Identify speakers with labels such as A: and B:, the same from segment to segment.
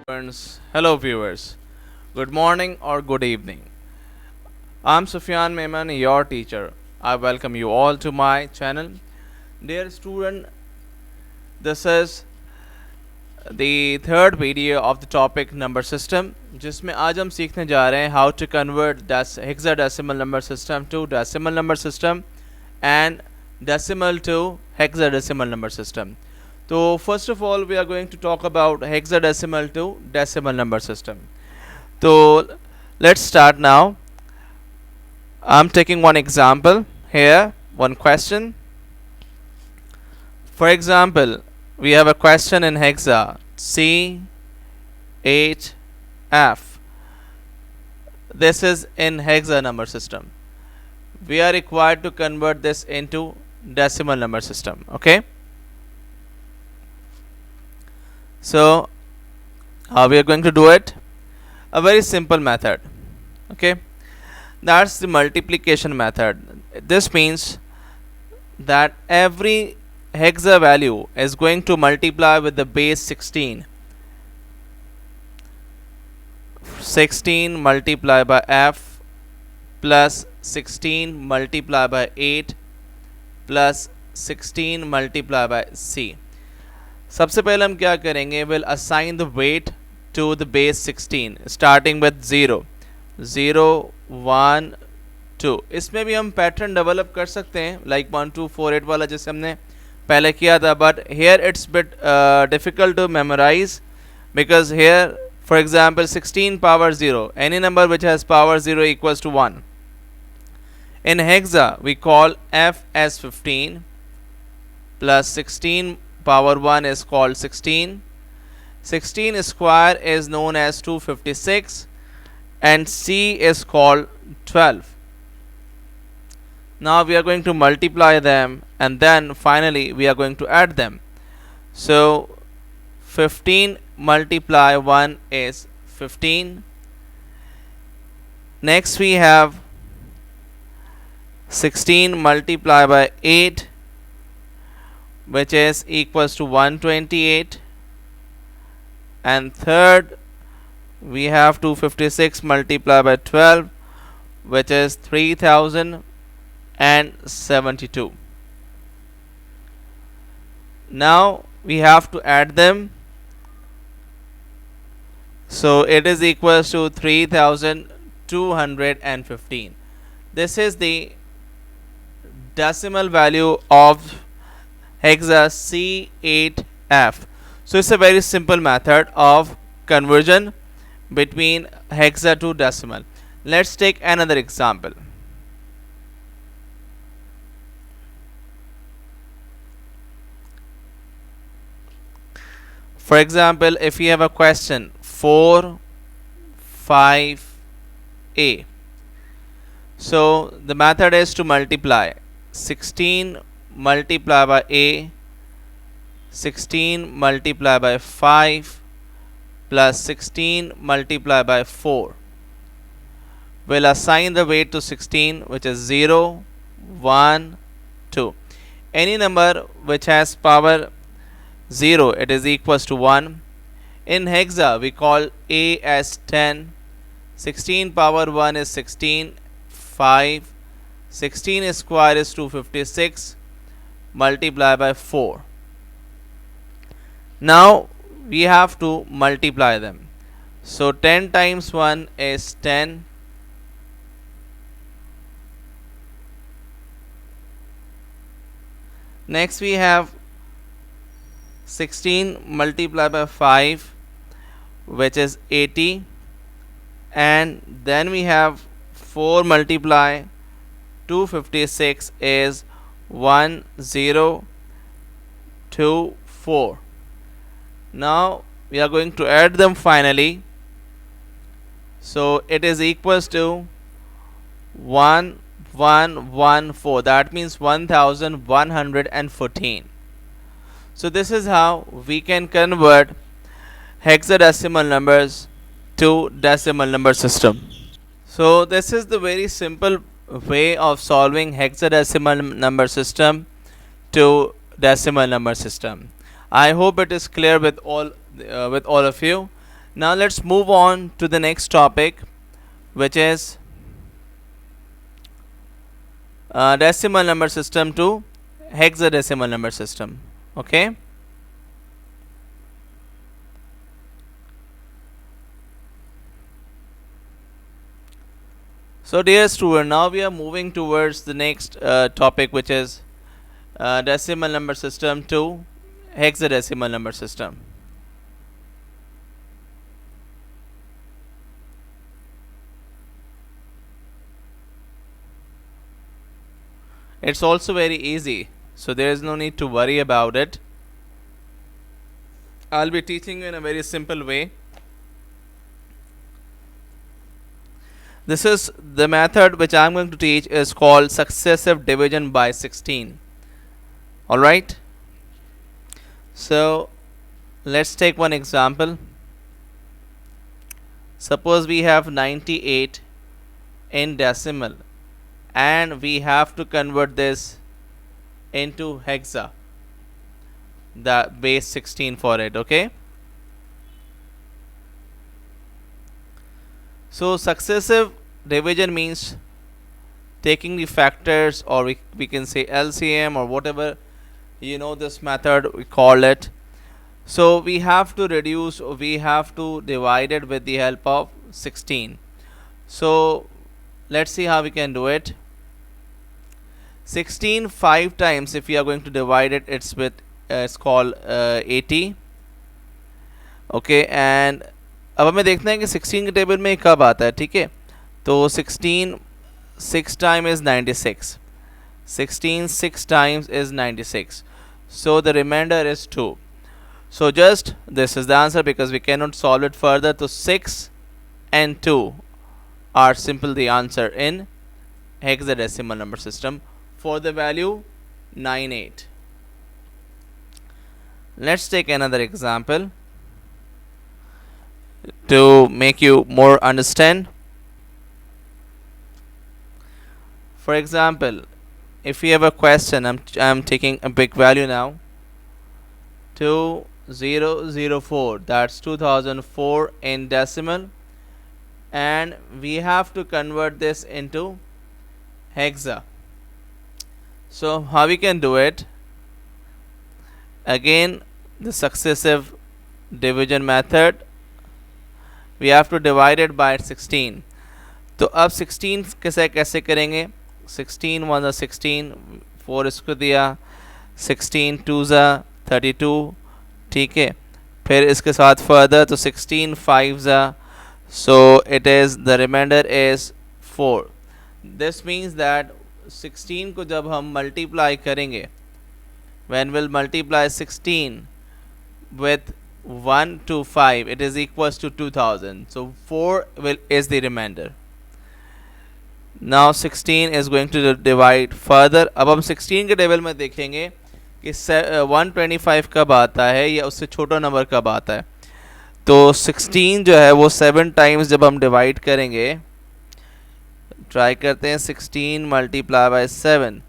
A: Hello viewers. Good morning or good evening. I'm Sufyan Memon, your teacher. I welcome you all to my channel. Dear student, this is the third video of the topic number system, जिसमें आज हम सीखने जा रहे हैं how to convert hexadecimal number system to decimal number system and decimal to hexadecimal number system. So first of all, we are going to talk about hexadecimal to decimal number system. So let's start now. I'm taking one example here, one question. For example, we have a question in hexa C8F. This is in hexa number system. We are required to convert this into decimal number system. Okay. So how we are going to do it? A very simple method. Okay, that's the multiplication method. This means that every hexa value is going to multiply with the base 16. 16 multiplied by f plus 16 multiplied by 8 plus 16 multiplied by c. सबसे पहले हम क्या करेंगे? We'll assign the weight to the base 16 starting with 0 0 1 2. इसमें भी हम pattern develop कर सकते हैं like 1 2 4 8 वाला जैसे हमने पहले किया था, but here it's bit difficult to memorize because here for example 16 power 0, any number which has power 0 equals to 1. In hexa we call f as 15 plus 16 power 1 is called 16. 16 square is known as 256 and c is called 12. Now we are going to multiply them and then finally we are going to add them. So 15 multiply 1 is 15. Next we have 16 multiply by 8, which is equals to 128, and third we have 256 multiplied by 12, which is 3072. Now we have to add them, so it is equals to 3215. This is the decimal value of hexa C8F. So it's a very simple method of conversion between hexa to decimal. Let's take another example. For example, if we have a question 4 5a, so the method is to multiply 16 multiply by a, 16 multiply by 5 plus 16 multiply by 4. We'll assign the weight to 16, which is 0 1 2. Any number which has power 0, it is equals to 1. In hexa we call a as 10. 16 power 1 is 16. 5 16 square is 256 multiply by 4. Now we have to multiply them. So 10 times 1 is 10. Next we have 16 multiplied by 5, which is 80, and then we have 4 multiply 256 is 1024. Now we are going to add them finally, so it is equals to 1114. That means 1114. So this is how we can convert hexadecimal numbers to decimal number system. So this is the very simple way of solving hexadecimal number system to decimal number system. I hope it is clear with all of you. Now let's move on to the next topic, which is decimal number system to hexadecimal number system. Okay. So dear student, now we are moving towards the next topic, which is decimal number system to hexadecimal number system. It's also very easy, so there is no need to worry about it. I'll be teaching you in a very simple way. This is the method which I'm going to teach is called successive division by 16. Alright. So let's take one example. Suppose we have 98 in decimal and we have to convert this into hexa, the base 16 for it. Okay. So successive division means taking the factors, or we can say LCM, or whatever this method we call it. So we have to reduce, or we have to divide it with the help of 16. So let's see how we can do it. 16 5 times, if we are going to divide it, it's called 80. Okay, and अब हमें देखना है कि 16 के table में कब आता है. ठीक है, तो 16 6 times is 96. 16 6 times is 96. So the remainder is 2. So just this is the answer, because we cannot solve it further. So 6 and 2 are simple the answer in hexadecimal number system for the value 98. Let's take another example to make you more understand. For example, if we have a question, I'm taking a big value now, 2004, that's 2004 in decimal, and we have to convert this into hexa. So how we can do it? Again, the successive division method, we have to divide it by 16. तो अब 16 कैसे करेंगे? 16 1 ज़ा 16, 4 इसको दिया, 16 2 ज़ा 32. ठीक है, फिर इसके साथ फर्दर तो 16 5 ज़ा, so it is the remainder is 4. This means that 16 को जब हम मल्टीप्लाई करेंगे, when we'll multiply 16 with 1 to 5, it is equals to 2000. So 4 is the remainder. Now 16 is going to divide further. अब हम 16 के टेबल में देखेंगे कि 125 कब आता है या उससे छोटा नंबर कब आता है. तो 16 जो है वो 7 टाइम्स जब हम डिवाइड करेंगे, ट्राई करते हैं 16 multiply by 7,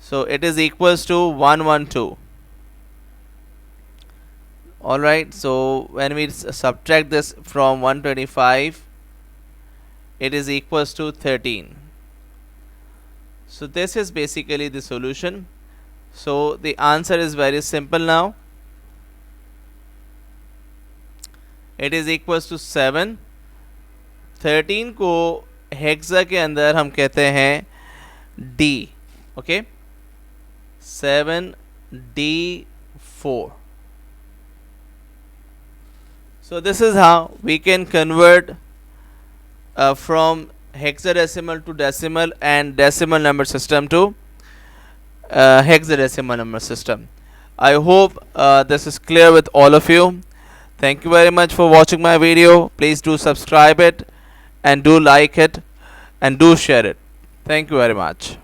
A: so it is equals to 112. Alright, so when we subtract this from 125, it is equals to 13. So this is basically the solution. So the answer is very simple now. It is equals to 7. 13 को hexa के अंदर हम कहते हैं D. Okay, 7D4. So this is how we can convert from hexadecimal to decimal and decimal number system to hexadecimal number system. I hope this is clear with all of you. Thank you very much for watching my video. Please do subscribe it and do like it and do share it. Thank you very much.